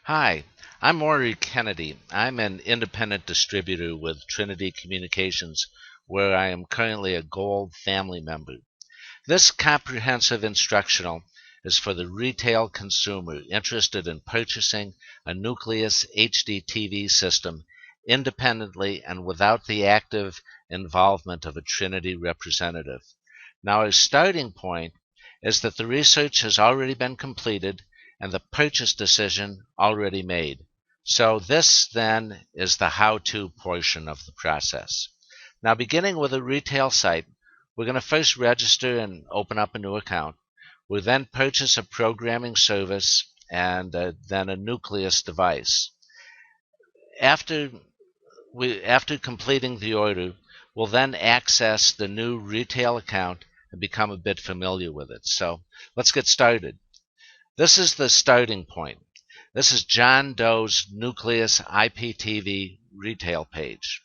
Hi, I'm Maury. I'm an independent distributor with Trinity Communications, where I am currently a Gold family member. This comprehensive instructional is for the retail consumer interested in purchasing a Nuclius HD TV system independently and without the active involvement of a Trinity representative. Now, our starting point is that the research has already been completed and the purchase decision already made. So this then is the how-to portion of the process. Now, beginning with a retail site, we're going to first register and open up a new account. We'll then purchase a programming service and then a Nuclius device. After completing the order, we'll then access the new retail account and become a bit familiar with it. So let's get started. This is the starting point. This is John Doe's Nuclius ipTV retail page.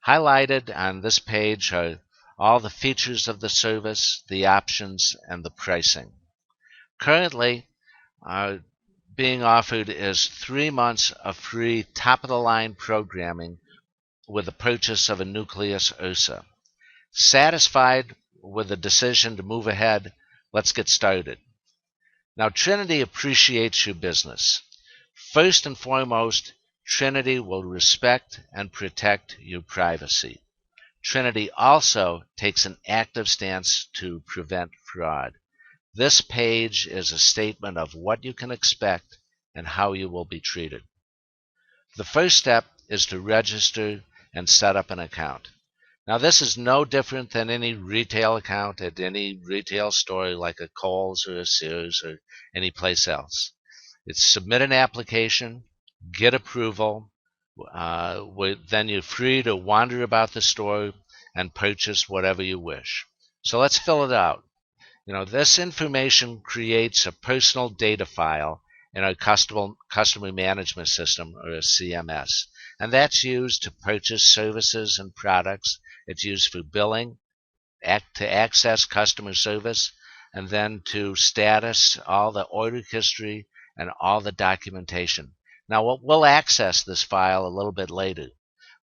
Highlighted on this page are all the features of the service, the options, and the pricing. Currently, being offered is 3 months of free top-of-the-line programming with the purchase of a Nuclius Ursa. Satisfied with the decision to move ahead, let's get started. Now, Trinity appreciates your business. First and foremost, Trinity will respect and protect your privacy. Trinity also takes an active stance to prevent fraud. This page is a statement of what you can expect and how you will be treated. The first step is to register and set up an account. Now, this is no different than any retail account at any retail store like a Kohl's or a Sears or any place else. It's submit an application, get approval, then you're free to wander about the store and purchase whatever you wish. So let's fill it out. This information creates a personal data file in our customer management system, or a CMS, and that's used to purchase services and products. It's used for billing, to access customer service, and then to status all the order history and all the documentation. Now, we'll access this file a little bit later,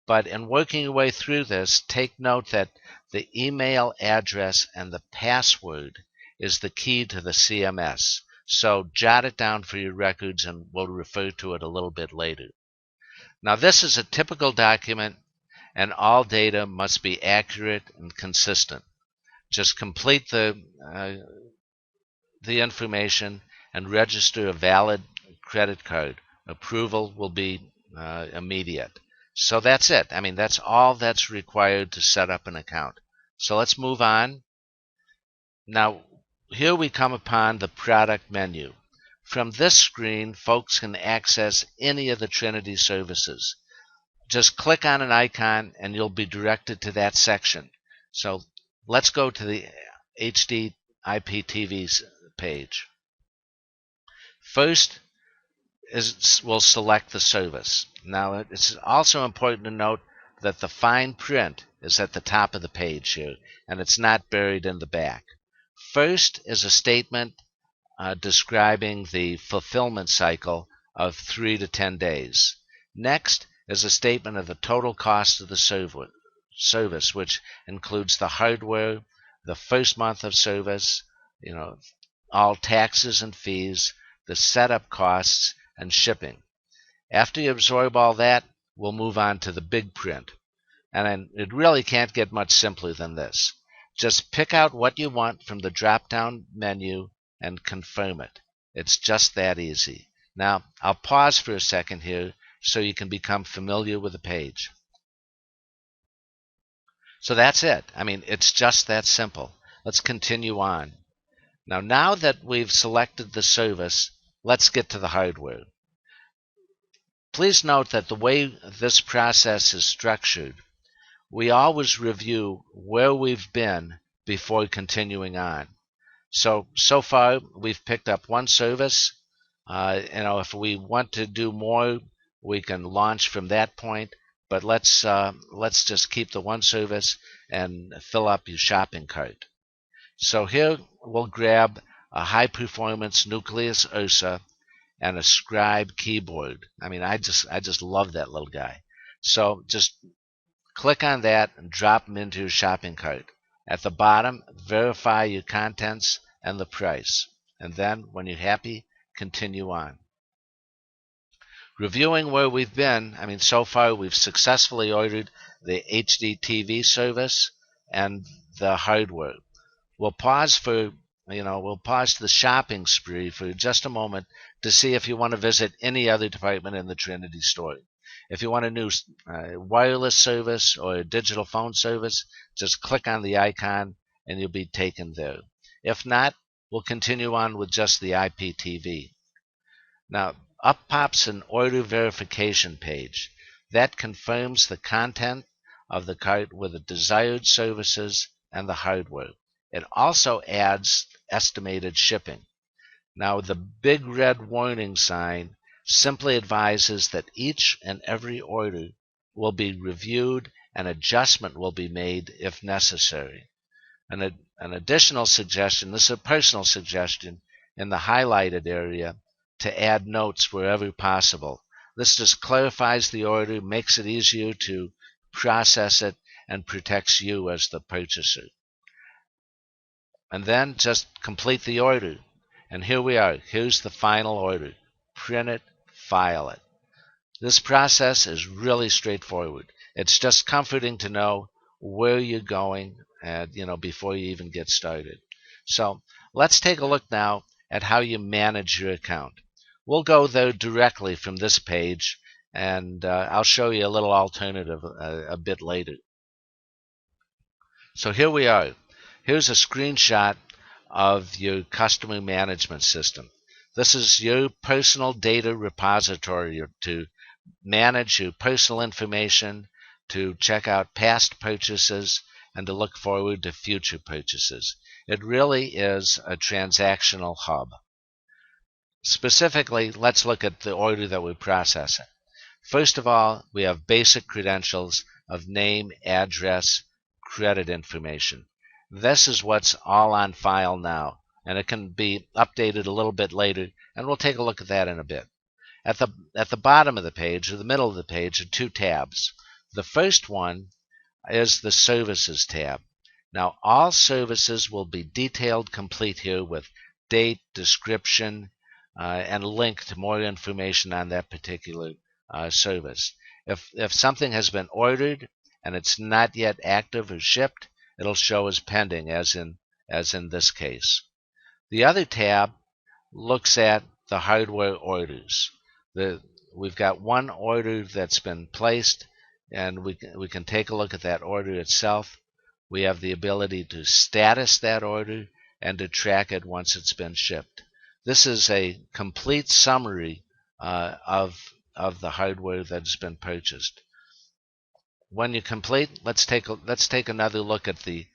but in working your way through this, take note that the email address and the password is the key to the CMS. So jot it down for your records, and we'll refer to it a little bit later. Now, this is a typical document, and all data must be accurate and consistent. Just complete the information and register a valid credit card. Approval will be immediate. So that's it. That's all that's required to set up an account. So let's move on. Now, here we come upon the product menu. From this screen, folks can access any of the Trinity services. Just click on an icon and you'll be directed to that section. So let's go to the HD ipTV page. First, we'll select the service. Now, it's also important to note that the fine print is at the top of the page here, and it's not buried in the back. First is a statement describing the fulfillment cycle of 3 to 10 days. Next is a statement of the total cost of the service, which includes the hardware, the first month of service, all taxes and fees, the setup costs, and shipping. After you absorb all that, we'll move on to the big print. And it really can't get much simpler than this. Just pick out what you want from the drop-down menu and confirm it. It's just that easy. Now, I'll pause for a second here so you can become familiar with the page. So that's it. It's just that simple. Let's continue on. Now that we've selected the service, let's get to the hardware. Please note that the way this process is structured, we always review where we've been before continuing on. So far, we've picked up one service. If we want to do more, we can launch from that point. But let's just keep the one service and fill up your shopping cart. So here we'll grab a high-performance Nuclius Ursa, and a scribe keyboard. I mean, I just love that little guy. So just click on that and drop them into your shopping cart. At the bottom, verify your contents and the price. And then, when you're happy, continue on. Reviewing where we've been, I mean, so far we've successfully ordered the ipTV service and the hardware. We'll pause the shopping spree for just a moment to see if you want to visit any other department in the Triniti store. If you want a new wireless service or a digital phone service, just click on the icon and you'll be taken there. If not, we'll continue on with just the ipTV. Now, up pops an order verification page that confirms the content of the cart with the desired services and the hardware. It also adds estimated shipping. Now, the big red warning sign simply advises that each and every order will be reviewed and adjustment will be made if necessary. An additional suggestion, this is a personal suggestion, in the highlighted area to add notes wherever possible. This just clarifies the order, makes it easier to process it, and protects you as the purchaser. And then just complete the order. And here we are. Here's the final order. Print it, file it. This process is really straightforward. It's just comforting to know where you're going before you even get started. So let's take a look now at how you manage your account. We'll go there directly from this page, and I'll show you a little alternative a bit later. So here we are. Here's a screenshot of your customer management system. This is your personal data repository to manage your personal information, to check out past purchases, and to look forward to future purchases. It really is a transactional hub. Specifically, let's look at the order that we're processing. First of all, we have basic credentials of name, address, credit information. This is what's all on file now, and it can be updated a little bit later, and we'll take a look at that in a bit. At the bottom of the page, or the middle of the page, are two tabs. The first one is the Services tab. Now, all services will be detailed complete here with date, description, and link to more information on that particular service. If something has been ordered and it's not yet active or shipped, it'll show as pending, as in this case. The other tab looks at the hardware orders. We've got one order that's been placed, and we can take a look at that order itself. We have the ability to status that order and to track it once it's been shipped. This is a complete summary of the hardware that's been purchased. When you complete, let's take another look at the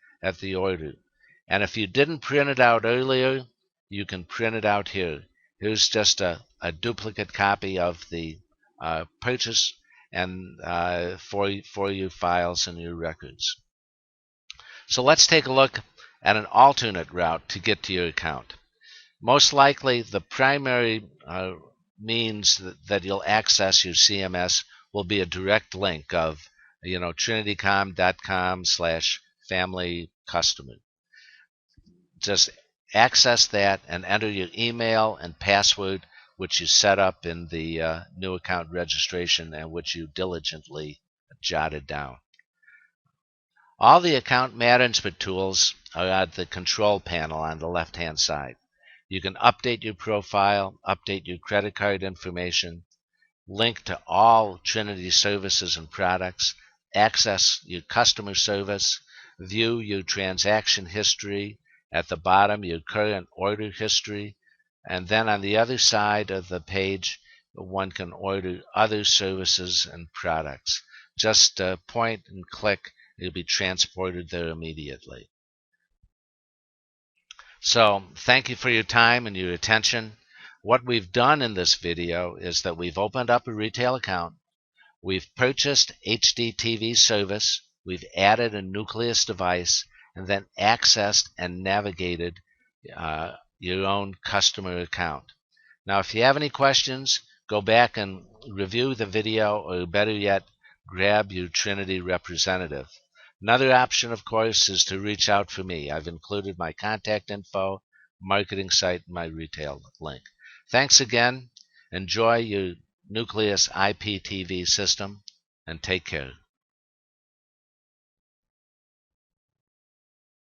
order. And if you didn't print it out earlier, you can print it out here. Here's just a duplicate copy of the purchase and for your files and your records. So let's take a look at an alternate route to get to your account. Most likely, the primary means that you'll access your CMS will be a direct link of triniticom.com/family-customer. Just access that and enter your email and password, which you set up in the new account registration and which you diligently jotted down. All the account management tools are at the control panel on the left-hand side. You can update your profile, update your credit card information, link to all Triniti services and products, access your customer service, view your transaction history, at the bottom your current order history, and then on the other side of the page one can order other services and products. Just point and click, you'll be transported there immediately. So thank you for your time and your attention. What we've done in this video is that we've opened up a retail account, we've purchased ipTV service, we've added a Nuclius device, and then accessed and navigated your own customer account. Now, if you have any questions, go back and review the video, or better yet, grab your Triniti representative. Another option, of course, is to reach out for me. I've included my contact info, marketing site, and my retail link. Thanks again. Enjoy your Nuclius ipTV system, and take care.